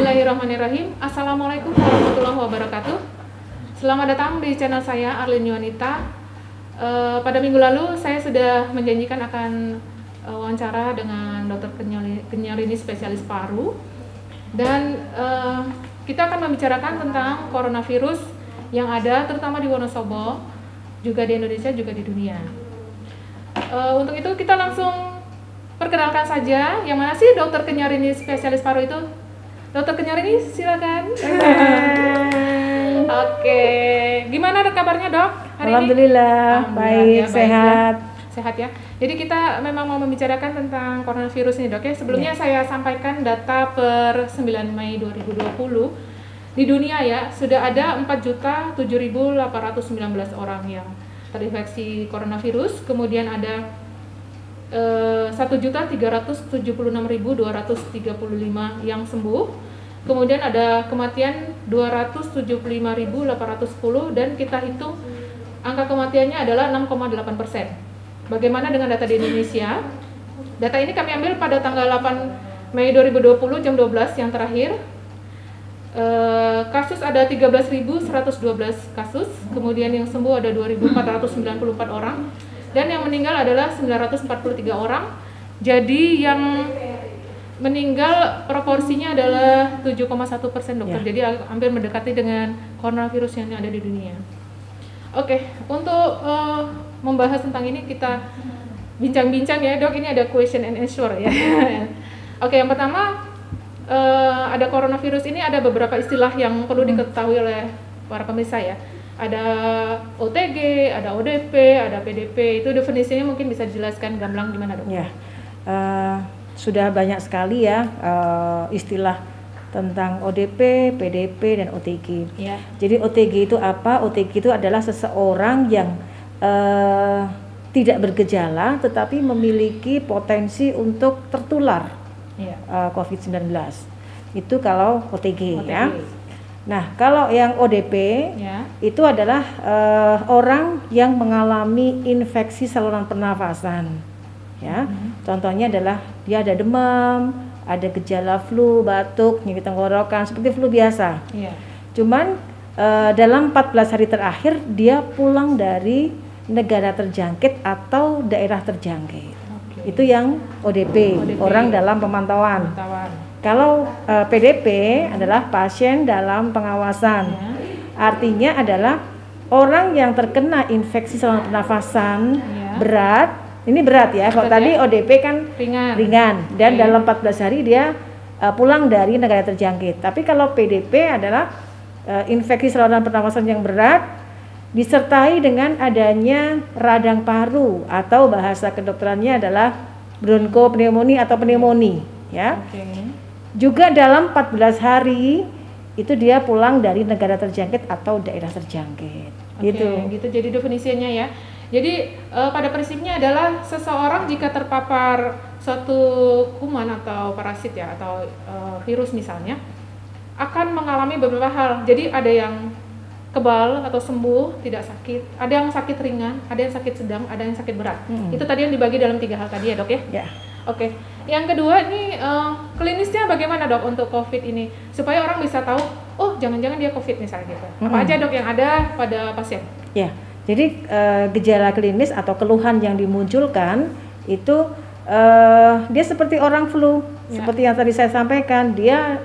Bismillahirrahmanirrahim. Assalamualaikum warahmatullahi wabarakatuh. Selamat datang di channel saya Arlin Yuanita. Pada minggu lalu saya sudah menjanjikan akan wawancara dengan dokter Kenyal spesialis paru. Dan kita akan membicarakan tentang coronavirus yang ada terutama di Wonosobo, juga di Indonesia, juga di dunia. Untuk itu kita langsung perkenalkan saja, yang mana sih dokter Kenyarini spesialis paru itu? Dokter Kenyarini, silakan. Oke, gimana kabarnya dok hari Alhamdulillah, ini? baik, sehat. Sehat ya. Jadi kita memang mau membicarakan tentang coronavirus ini dok ya. Sebelumnya saya sampaikan data per 9 Mei 2020 di dunia ya sudah ada 4.007.819 orang yang terinfeksi coronavirus. Kemudian ada 1.376.235 yang sembuh. Kemudian ada kematian 275.810 dan kita hitung angka kematiannya adalah 6,8%. Bagaimana dengan data di Indonesia? Data ini kami ambil pada tanggal 8 Mei 2020 jam 12 yang terakhir. Kasus ada 13.112 kasus, kemudian yang sembuh ada 2.494 orang, dan yang meninggal adalah 943 orang. Jadi yang meninggal proporsinya adalah 7,1% dokter, jadi hampir mendekati dengan coronavirus yang ada di dunia. Oke, untuk membahas tentang ini kita bincang-bincang ya dok, ini ada question and answer ya. Oke, yang pertama ada coronavirus ini ada beberapa istilah yang perlu diketahui oleh para pemirsa ya. Ada OTG, ada ODP, ada PDP. Itu definisinya mungkin bisa dijelaskan gamblang gimana dok? Ya, sudah banyak sekali ya istilah tentang ODP, PDP, dan OTG. Ya. Jadi OTG itu apa? OTG itu adalah seseorang yang tidak bergejala tetapi memiliki potensi untuk tertular COVID-19. Itu kalau OTG. Ya. Nah, kalau yang ODP itu adalah orang yang mengalami infeksi saluran pernafasan. Ya, contohnya adalah dia ada demam, ada gejala flu, batuk, nyeri tenggorokan seperti flu biasa. Cuman dalam 14 hari terakhir dia pulang dari negara terjangkit atau daerah terjangkit. Itu yang ODP, orang dalam pemantauan. Kalau PDP adalah pasien dalam pengawasan. Artinya adalah orang yang terkena infeksi saluran pernafasan berat. Ini berat ya. Kalau tadi ODP kan ringan dan dalam 14 hari dia pulang dari negara terjangkit. Tapi kalau PDP adalah infeksi saluran pernafasan yang berat disertai dengan adanya radang paru atau bahasa kedokterannya adalah bronkopneumonia atau pneumonia ya. Juga dalam 14 hari itu dia pulang dari negara terjangkit atau daerah terjangkit. Gitu jadi definisinya ya. Jadi pada prinsipnya adalah seseorang jika terpapar suatu kuman atau parasit ya atau virus misalnya akan mengalami beberapa hal. Jadi ada yang kebal atau sembuh, tidak sakit, ada yang sakit ringan, ada yang sakit sedang, ada yang sakit berat. Itu tadi yang dibagi dalam 3 hal tadi ya dok ya? Oke. Yang kedua ini klinisnya bagaimana dok untuk COVID ini? Supaya orang bisa tahu, oh jangan-jangan dia COVID misalnya gitu. Apa aja dok yang ada pada pasien? Ya, jadi gejala klinis atau keluhan yang dimunculkan itu dia seperti orang flu. Seperti yang tadi saya sampaikan, dia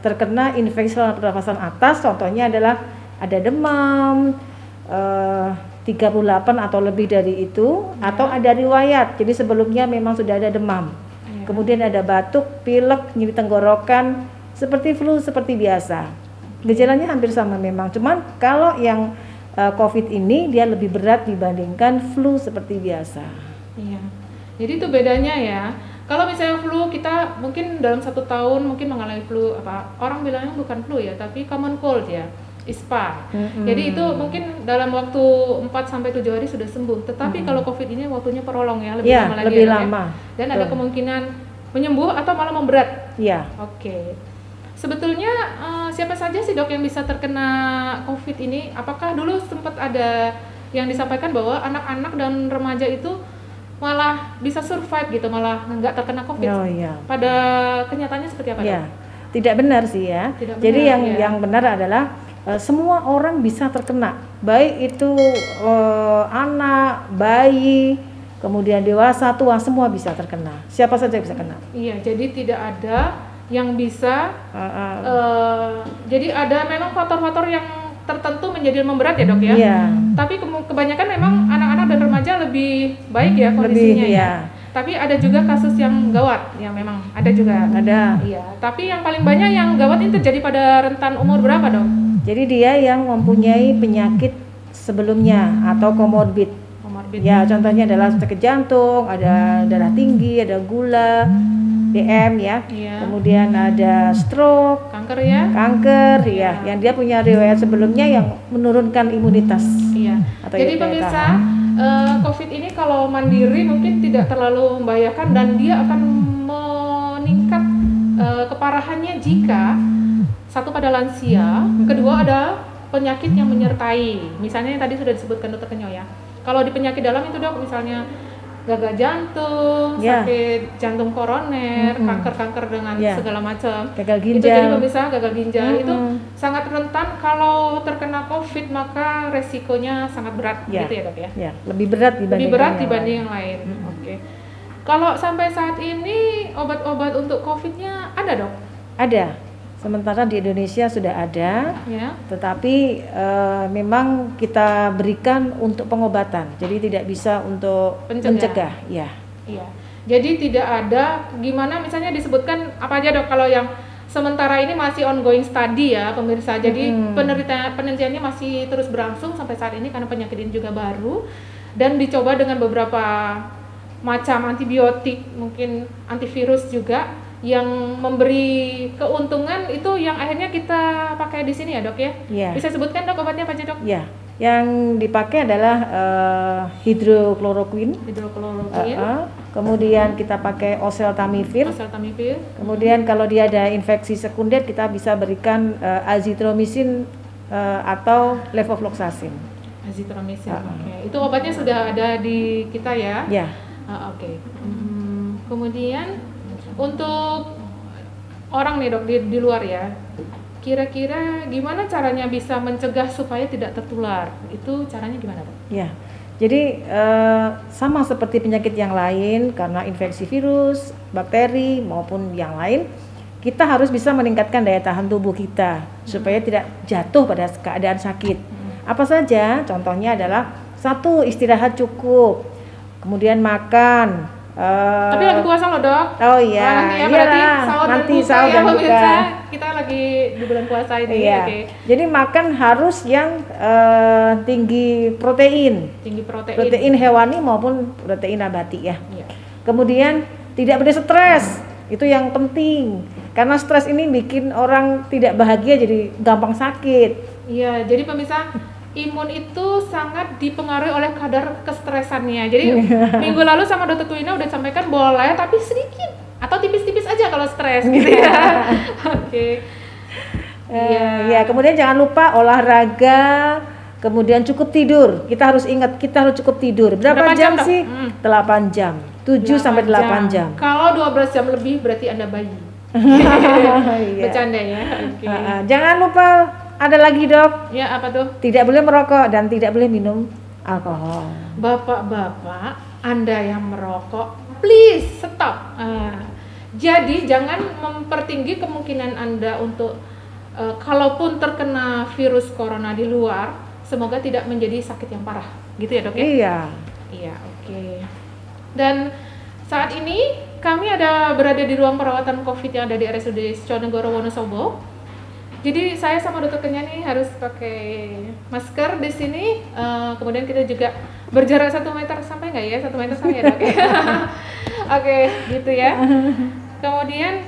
terkena infeksi saluran pernafasan atas, contohnya adalah ada demam 38 atau lebih dari itu, atau ada riwayat, jadi sebelumnya memang sudah ada demam, kemudian ada batuk, pilek, nyeri tenggorokan, seperti flu seperti biasa. Gejalanya hampir sama memang, cuman kalau yang COVID ini dia lebih berat dibandingkan flu seperti biasa. Jadi itu bedanya ya. Kalau misalnya flu, kita mungkin dalam 1 tahun mungkin mengalami flu orang bilangnya bukan flu ya, tapi common cold ya, ISPA. Jadi itu mungkin dalam waktu 4-7 hari sudah sembuh. Tetapi kalau COVID ini waktunya prolong ya, lebih lama lagi. Lebih lama. Dan ada kemungkinan menyembuh atau malah memberat. Oke. Sebetulnya siapa saja sih dok yang bisa terkena COVID ini? Apakah dulu sempat ada yang disampaikan bahwa anak-anak dan remaja itu malah bisa survive gitu, malah nggak terkena COVID. Pada kenyataannya seperti apa? Tidak benar sih ya. Tidak Jadi benar, yang benar adalah semua orang bisa terkena, baik itu anak, bayi, kemudian dewasa, tua, semua bisa terkena. Siapa saja bisa kena. Iya, jadi tidak ada yang bisa. Jadi ada memang faktor-faktor yang tertentu menjadi memberat ya dok ya. Iya. Tapi kebanyakan memang anak-anak dan remaja lebih baik ya kondisinya. Lebih, ya. Tapi ada juga kasus yang gawat, yang memang ada juga. Ada. Iya. Tapi yang paling banyak yang gawat itu terjadi pada rentan umur berapa dok? Jadi dia yang mempunyai penyakit sebelumnya atau komorbid. Ya, contohnya adalah sakit jantung, ada darah tinggi, ada gula, DM ya. Kemudian ada stroke, kanker ya. Kanker ya, yang dia punya riwayat sebelumnya yang menurunkan imunitas. Iya. Jadi pemirsa, COVID ini kalau mandiri mungkin tidak terlalu membahayakan dan dia akan meningkat keparahannya jika satu pada lansia, kedua ada penyakit yang menyertai. Misalnya yang tadi sudah disebutkan Dokter Kenyo ya. Kalau di penyakit dalam itu dok, misalnya gagal jantung, sakit jantung koroner, kanker-kanker dengan segala macam. Gagal ginjal. Itu jadi pemirsa, gagal ginjal itu sangat rentan kalau terkena COVID, maka resikonya sangat berat, gitu ya dok ya? Ya, lebih berat dibanding yang lain. Oke. Kalau sampai saat ini obat-obat untuk COVID-nya ada dok? Ada. Sementara di Indonesia sudah ada, tetapi memang kita berikan untuk pengobatan, jadi tidak bisa untuk mencegah. Iya. Jadi tidak ada gimana misalnya disebutkan apa aja dok kalau yang sementara ini masih ongoing study ya pemirsa. Jadi penelitiannya masih terus berlangsung sampai saat ini karena penyakit ini juga baru dan dicoba dengan beberapa macam antibiotik, mungkin antivirus juga yang memberi keuntungan itu yang akhirnya kita pakai di sini ya dok ya? Bisa sebutkan dok obatnya apa aja dok? Ya, yang dipakai adalah hidrokloroquine. Kemudian kita pakai oseltamivir. Kemudian kalau dia ada infeksi sekunder kita bisa berikan azithromycin atau levofloxacin. Azithromycin, itu obatnya sudah ada di kita ya? Ya. Kemudian untuk orang nih dok di luar ya, kira-kira gimana caranya bisa mencegah supaya tidak tertular? Itu caranya gimana dok? Ya, jadi sama seperti penyakit yang lain, karena infeksi virus, bakteri maupun yang lain, kita harus bisa meningkatkan daya tahan tubuh kita supaya tidak jatuh pada keadaan sakit. Apa saja? Contohnya adalah 1, istirahat cukup, kemudian makan. Tapi lagi puasa loh dok. Oh iya. Nanti sahur dan buka. Kita lagi di bulan puasa ini. Iya. Jadi makan harus yang tinggi protein. Protein hewani maupun protein nabati ya. Kemudian tidak boleh stres. Itu yang penting. Karena stres ini bikin orang tidak bahagia, jadi gampang sakit. Iya. Jadi pemirsa, imun itu sangat dipengaruhi oleh kadar kestresannya. Jadi minggu lalu sama Dokter Twina udah sampaikan boleh tapi sedikit atau tipis-tipis aja kalau stres gitu ya. Ya, kemudian jangan lupa olahraga, kemudian cukup tidur. Kita harus ingat kita harus cukup tidur. Berapa jam sih? 8 jam. 7 sampai 8 jam. Kalau 12 jam lebih berarti Anda bayi. Bercanda ya. Jangan lupa ada lagi dok. Ya, apa tuh? Tidak boleh merokok dan tidak boleh minum alkohol. Bapak-bapak, Anda yang merokok, please stop. Jadi jangan mempertinggi kemungkinan Anda untuk kalaupun terkena virus corona di luar, semoga tidak menjadi sakit yang parah. Gitu ya dok ya? Iya, oke. Dan saat ini kami berada di ruang perawatan COVID yang ada di RSUD Suconegoro Wonosobo. Jadi saya sama Dokter Kenya nih harus pakai masker di sini. Kemudian kita juga berjarak 1 meter, sampai nggak ya? 1 meter sampai ya dok? Oke, gitu ya. Kemudian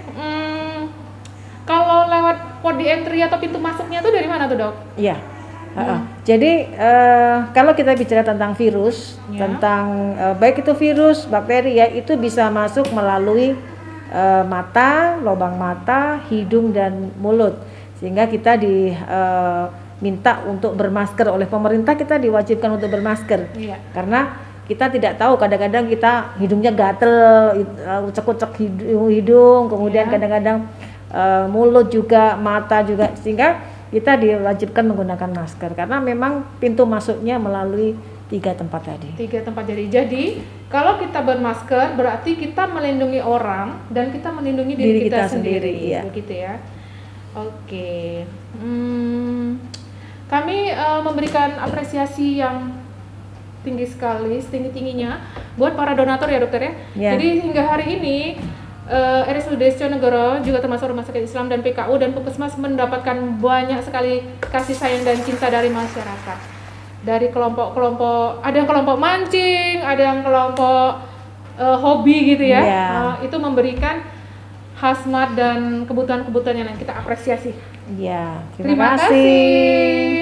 kalau lewat podi entry atau pintu masuknya tuh dari mana tuh dok? Iya. Jadi kalau kita bicara tentang virus, tentang baik itu virus, bakteri ya, itu bisa masuk melalui mata, lubang mata, hidung dan mulut. Sehingga kita diminta untuk bermasker oleh pemerintah, kita diwajibkan untuk bermasker. Karena kita tidak tahu, kadang-kadang kita hidungnya gatel, ucek-ucek hidung, kemudian kadang-kadang mulut juga, mata juga, sehingga kita diwajibkan menggunakan masker karena memang pintu masuknya melalui 3 tempat tadi. 3 tempat jadi kalau kita bermasker berarti kita melindungi orang dan kita melindungi diri kita sendiri ya. Begitu ya. Oke. Kami memberikan apresiasi yang tinggi sekali, setinggi-tingginya buat para donatur ya dokter ya. Jadi hingga hari ini RSUD Sjonegoro juga termasuk Rumah Sakit Islam dan PKU dan Puskesmas mendapatkan banyak sekali kasih sayang dan cinta dari masyarakat. Dari kelompok-kelompok, ada yang kelompok mancing, ada yang kelompok hobi gitu ya. Itu memberikan hazmat dan kebutuhan-kebutuhan yang kita apresiasi. Terima kasih.